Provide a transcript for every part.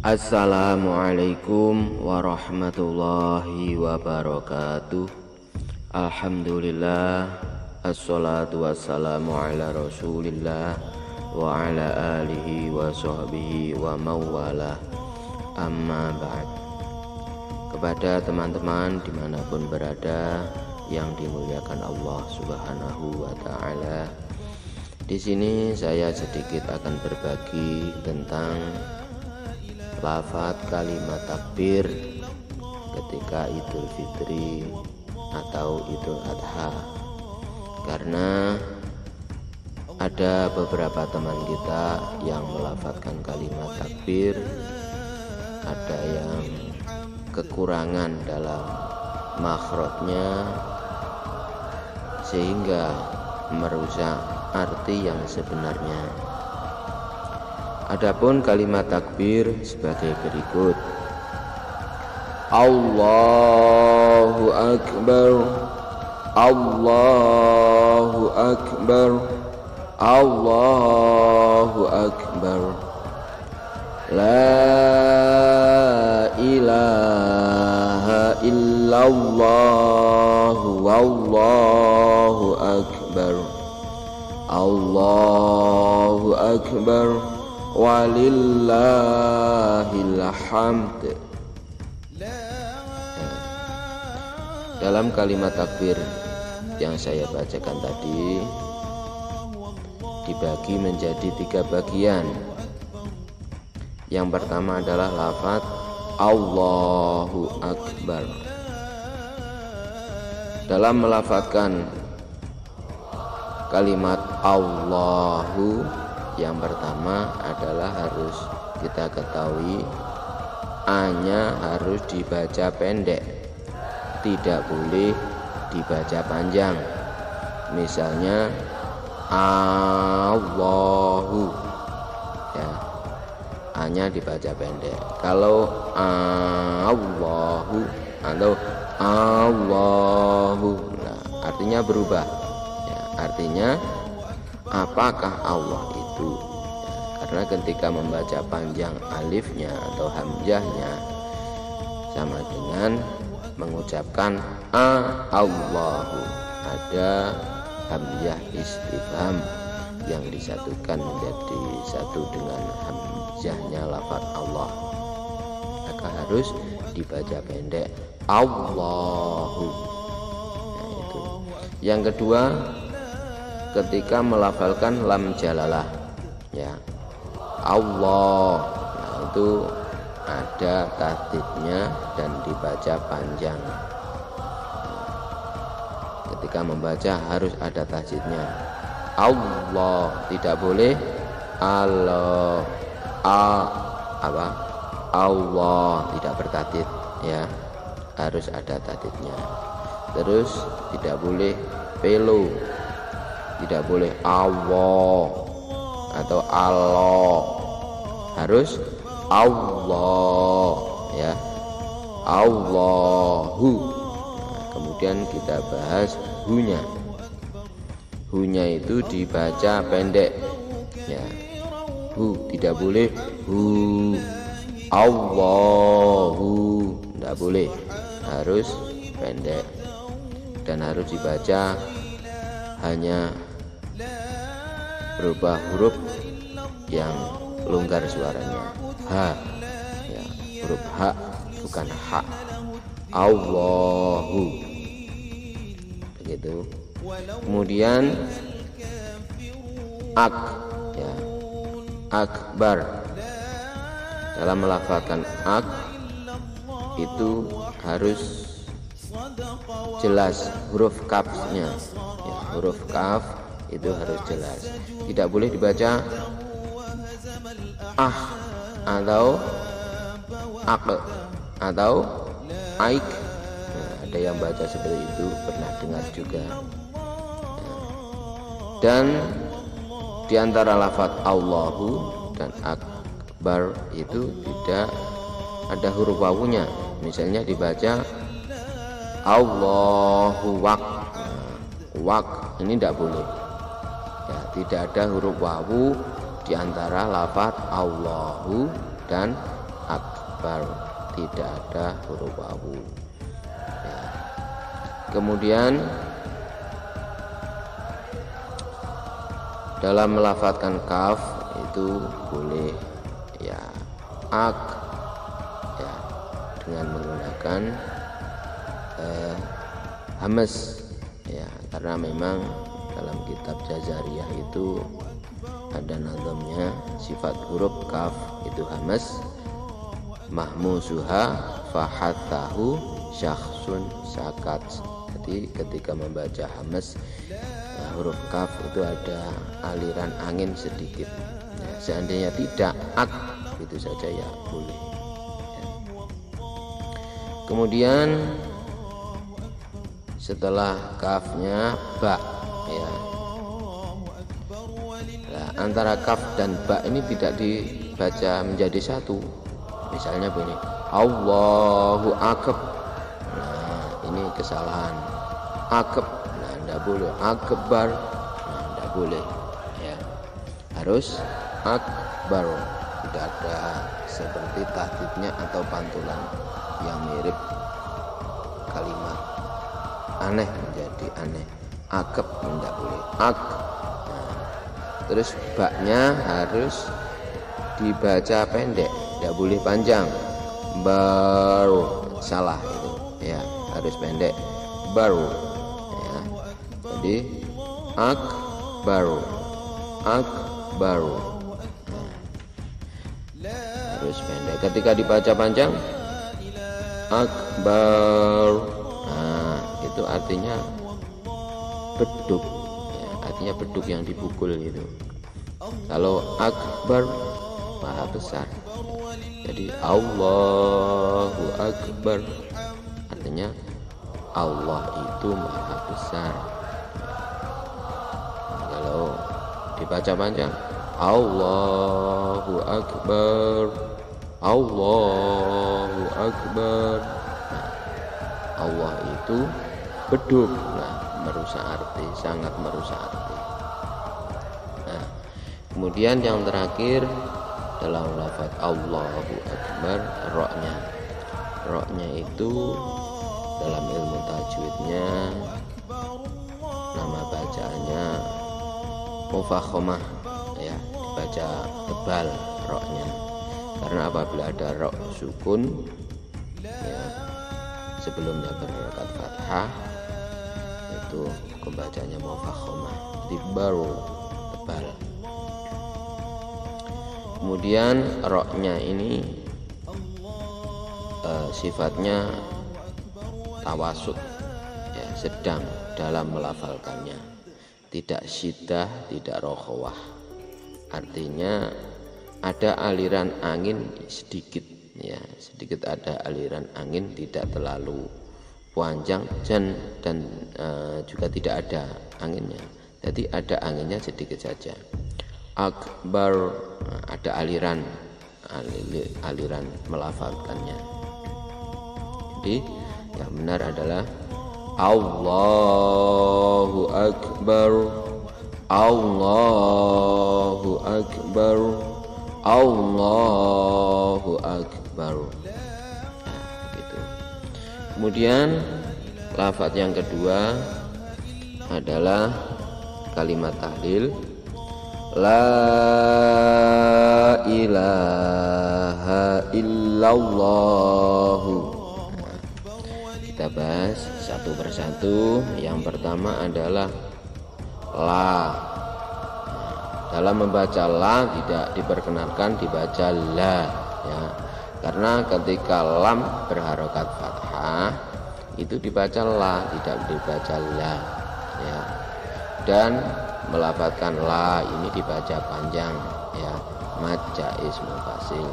Assalamualaikum warahmatullahi wabarakatuh. Alhamdulillah, assalatu wassalamu ala rasulillah wa ala alihi wa sahbihi wa mawalah. Amma ba'd. Kepada teman-teman dimanapun berada yang dimuliakan Allah Subhanahu wa ta'ala, di sini saya sedikit akan berbagi tentang lafaz kalimat takbir ketika Idul Fitri atau Idul Adha, karena ada beberapa teman kita yang melafazkan kalimat takbir, ada yang kekurangan dalam makhrajnya sehingga merusak arti yang sebenarnya. Adapun kalimat takbir sebagai berikut: Allahu Akbar, Allahu Akbar, Allahu Akbar, La ilaha illallah, Wallahu Akbar, Allahu Akbar, walillahil hamd. Dalam kalimat takbir yang saya bacakan tadi dibagi menjadi 3 bagian. Yang pertama adalah lafaz Allahu Akbar. Dalam melafazkan kalimat Allahu, yang pertama adalah harus kita ketahui A-nya harus dibaca pendek, tidak boleh dibaca panjang. Misalnya Allahu, ya, A-nya dibaca pendek. Kalau Allahu atau Allahu, nah, artinya berubah, ya, artinya apakah Allah itu? Karena ketika membaca panjang alifnya atau hamzahnya sama dengan mengucapkan Allahu, ada hamzah istifham yang disatukan menjadi satu dengan hamzahnya lafaz Allah, maka harus dibaca pendek Allahu. Nah, itu. Yang kedua, ketika melafalkan lam jalalah, ya, Allah, nah, itu ada tasdidnya dan dibaca panjang. Ketika membaca harus ada tasdidnya. Allah, tidak boleh Allah, Allah tidak bertasdid, ya, harus ada tasdidnya. Terus tidak boleh pelo, tidak boleh Allah atau Allah, harus Allah, ya, Allahu. Nah, kemudian kita bahas hunya. Hunya itu dibaca pendek, ya, hu, tidak boleh hu. Allahu tidak boleh, harus pendek dan harus dibaca hanya berubah huruf yang longgar suaranya, ha, ya, huruf ha bukan ha. Allahu, begitu. Kemudian ya, akbar. Dalam melafalkan itu harus jelas huruf kafnya, ya, huruf kaf itu harus jelas, tidak boleh dibaca atau ak atau aik. Nah, ada yang baca seperti itu, pernah dengar juga. Dan diantara lafaz Allahu dan akbar itu tidak ada huruf wawunya. Misalnya dibaca Allahu wak, wak ini tidak boleh, ya, tidak ada huruf wawu di antara lafaz Allahu dan akbar, tidak ada huruf wawu ya. Kemudian dalam melafadzkan kaf itu boleh ya ak ya dengan menggunakan hamas ya, karena memang dalam kitab Jazariyah itu ada nazamnya, sifat huruf kaf itu hamas, mahmusuha fahathahu syakhsun sakat. Jadi ketika membaca hamas huruf kaf itu ada aliran angin sedikit ya, seandainya tidak ak itu saja ya boleh ya. Kemudian setelah kafnya ba ya, nah, antara kaf dan ba ini tidak dibaca menjadi satu. Misalnya begini, Allahu akbar, nah ini kesalahan. Akbar, nah tidak boleh. Akbar, nah tidak boleh ya, harus akbar, tidak ada seperti tahdidnya atau pantulan yang mirip kalimat aneh menjadi aneh. Akab tidak boleh ak. Nah, terus baknya harus dibaca pendek, tidak boleh panjang. Baru salah itu ya, harus pendek. Baru ya, jadi ak baru harus pendek. Ketika dibaca panjang akbar, nah itu artinya beduk ya, artinya beduk yang dipukul gitu. Kalau akbar maha besar, jadi Allahu akbar artinya Allah itu maha besar. Nah, kalau dibaca panjang Allahu akbar, Allahu akbar, nah, Allah itu beduk, nah merusak arti, sangat merusak arti. Nah, kemudian yang terakhir dalam lafaz Allahu akbar, roknya itu dalam ilmu tajwidnya nama bacaannya mufakhamah ya, dibaca tebal roknya, karena apabila ada rok sukun ya sebelumnya berharokat fathah itu pembacanya mufakhamah, jadi baru tebal. Kemudian roknya ini sifatnya tawasud ya, sedang dalam melafalkannya, tidak syiddah, tidak rokhawah, artinya ada aliran angin sedikit ya, sedikit ada aliran angin, tidak terlalu panjang dan juga tidak ada anginnya, jadi ada anginnya sedikit saja. Akbar, ada aliran melafalkannya. Jadi yang benar adalah Allahu akbar, Allahu akbar, Allahu akbar. Nah, gitu. Kemudian lafaz yang kedua adalah kalimat tahlil, la ilaha illallah. Nah, kita bahas satu persatu. Yang pertama adalah la. Dalam membaca la tidak diperkenankan dibaca la ya, karena ketika lam berharokat fathah itu dibaca la, tidak dibaca la ya. Dan melafadzkan la ini dibaca panjang ya, mad jaiz munfasil,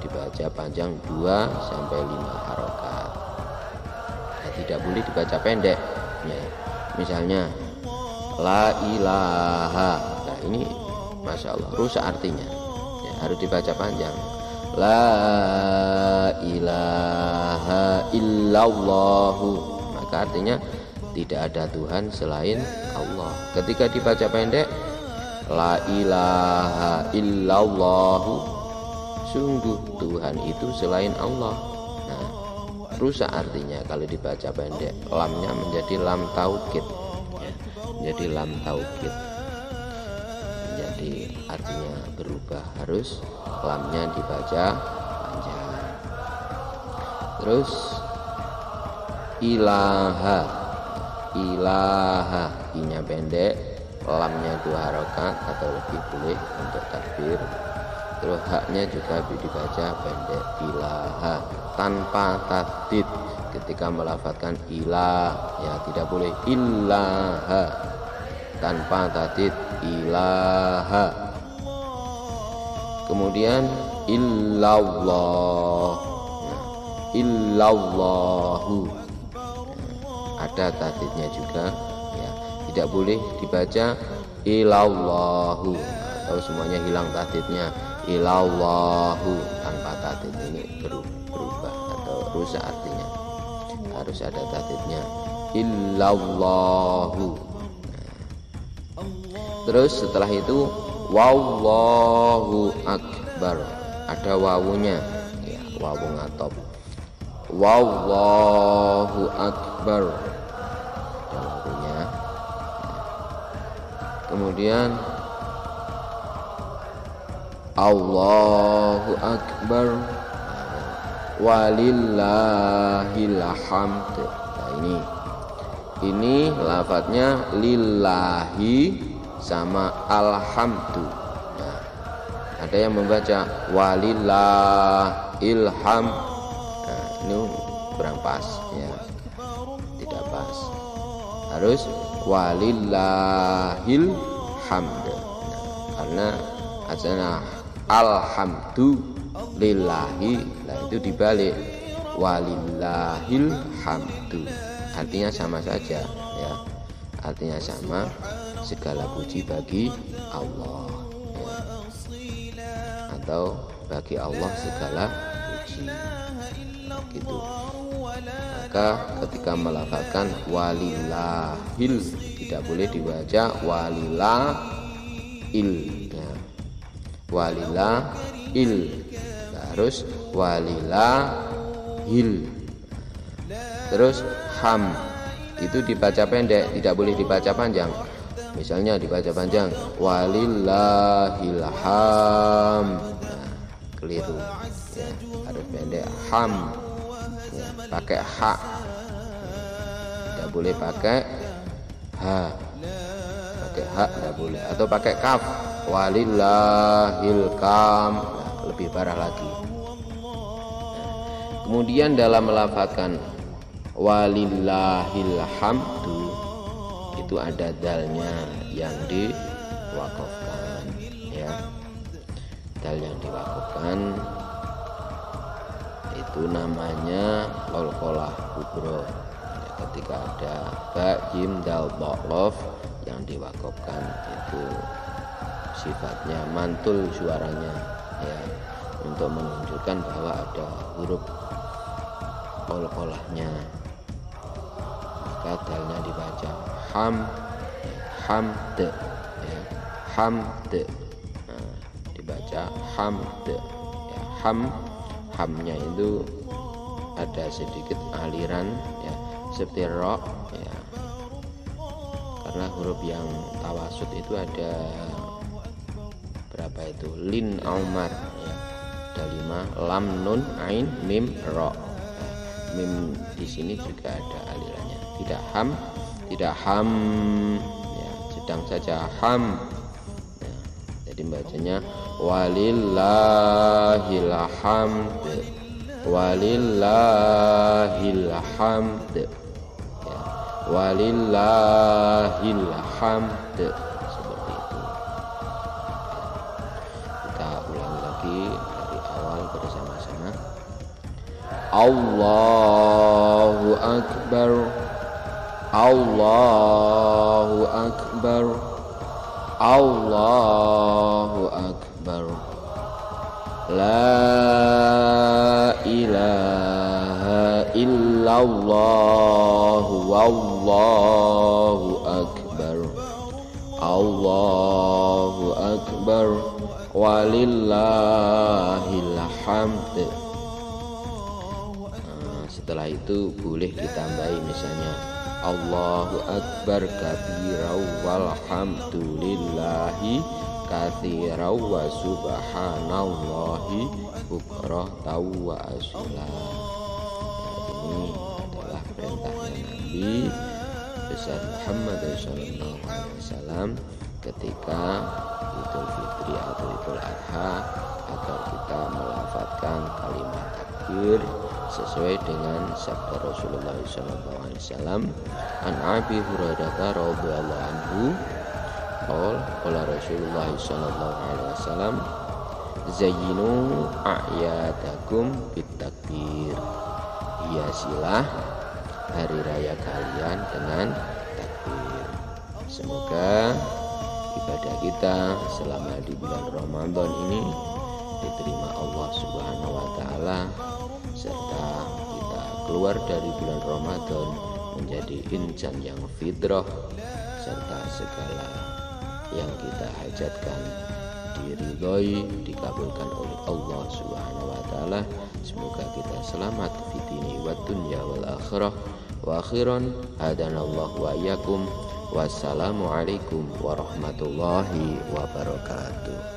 dibaca panjang 2 sampai 5 harokat ya, tidak boleh dibaca pendek ya. Misalnya la ilaha, nah ini masya Allah rusak artinya ya, harus dibaca panjang. La ilaha illallahu, maka artinya tidak ada Tuhan selain Allah. Ketika dibaca pendek la ilaha illallahu, sungguh Tuhan itu selain Allah. Nah, rusak artinya kalau dibaca pendek, lamnya menjadi lam taukid ya, menjadi lam taukid, jadi artinya berubah, harus lamnya dibaca panjang. Terus ilaha, ilaha, i-nya pendek, lamnya 2 harokat atau lebih boleh untuk takbir. Terus haknya juga dibaca pendek, ilaha, tanpa tasdid. Ketika melafadzkan ilah ya tidak boleh ilaha, tanpa tasdid, ilaha. Kemudian illallah, nah, illallahu, nah, ada tasdidnya juga ya, tidak boleh dibaca ilallahu atau semuanya hilang tasdidnya, ilallahu tanpa tasdid, ini berubah atau rusak artinya, harus ada tasdidnya, illallahu. Terus setelah itu wallahu akbar, ada wawunya ya, wawu ngatop, wallahu akbar, ada wawunya. Kemudian Allahu akbar, walillahil hamd. Nah, ini lafadznya lillahi sama alhamdu. Nah, ada yang membaca walillahil hamd. Nah, ini kurang pas ya, tidak pas, harus walillahil hamd. Nah, karena asalnya alhamdu lillahi, lah itu dibalik walillahil hamdu, artinya sama saja ya, artinya sama, segala puji bagi Allah ya, atau bagi Allah segala puji gitu. Maka ketika melafalkan walillahil tidak boleh dibaca walillahil ya, walillahil, harus walillahil. Terus ham itu dibaca pendek, tidak boleh dibaca panjang. Misalnya dibaca panjang walillahil ham, nah, keliru ya, harus pendek ham ya, pakai ha, tidak boleh pakai ha, pakai ha tidak boleh, atau pakai kaf walillahil kam, nah, lebih parah lagi. Kemudian dalam melafadzkan walillahil hamdu itu ada dalnya yang diwakafkan ya, dal yang diwakafkan itu namanya qalqalah kubro ya, ketika ada ba jim dal dhaqaf yang diwakafkan itu sifatnya mantul suaranya ya, untuk menunjukkan bahwa ada huruf qalqalahnya, maka dalnya dibaca hamd ya, hamd, nah, dibaca hamd ya, hamnya itu ada sedikit aliran ya, seperti ro ya, karena huruf yang tawasud itu ada berapa itu, lin aumar ya, ada 5, lam nun ain mim ro. Mim di sini juga ada alirannya, tidak ham, tidak ham ya, sedang saja ham ya, jadi bacanya walillahil hamd, walillahil hamd ya, walillahil hamd, seperti itu. Kita ulangi lagi dari awal bersama-sama. Allahu akbar, Allahu akbar, Allahu akbar, la ilaha illallah, wallahu akbar, Allahu akbar, walillahil hamd. Setelah itu boleh ditambahi misalnya Allahu akbar kabira walhamdulillahi katsira wa subhanallahi bukratan wa asila. Ini adalah perintahnya Nabi besar Muhammad sallallahu alaihi wasallam ketika Idul Fitri atau Idul Adha, agar kita melafadzkan kalimat takbir sesuai dengan sabda Rasulullah sallallahu alaihi wasallam. An Abi Hurairah radhiyallahu anhu qala Rasulullah sallallahu alaihi wasallam zayyinu a'yadakum bitakbir. Hiasilah hari raya kalian dengan takbir. Semoga ibadah kita selama di bulan Ramadan ini diterima Allah Subhanahu wa taala, serta kita keluar dari bulan Ramadan menjadi insan yang fitrah, serta segala yang kita hajatkan diridhoi, dikabulkan oleh Allah Subhanahu wa taala. Semoga kita selamat fitini wa dunya wal akhirah. Wa akhiran hadanallahu wa iyyakum. Wassalamualaikum warahmatullahi wabarakatuh.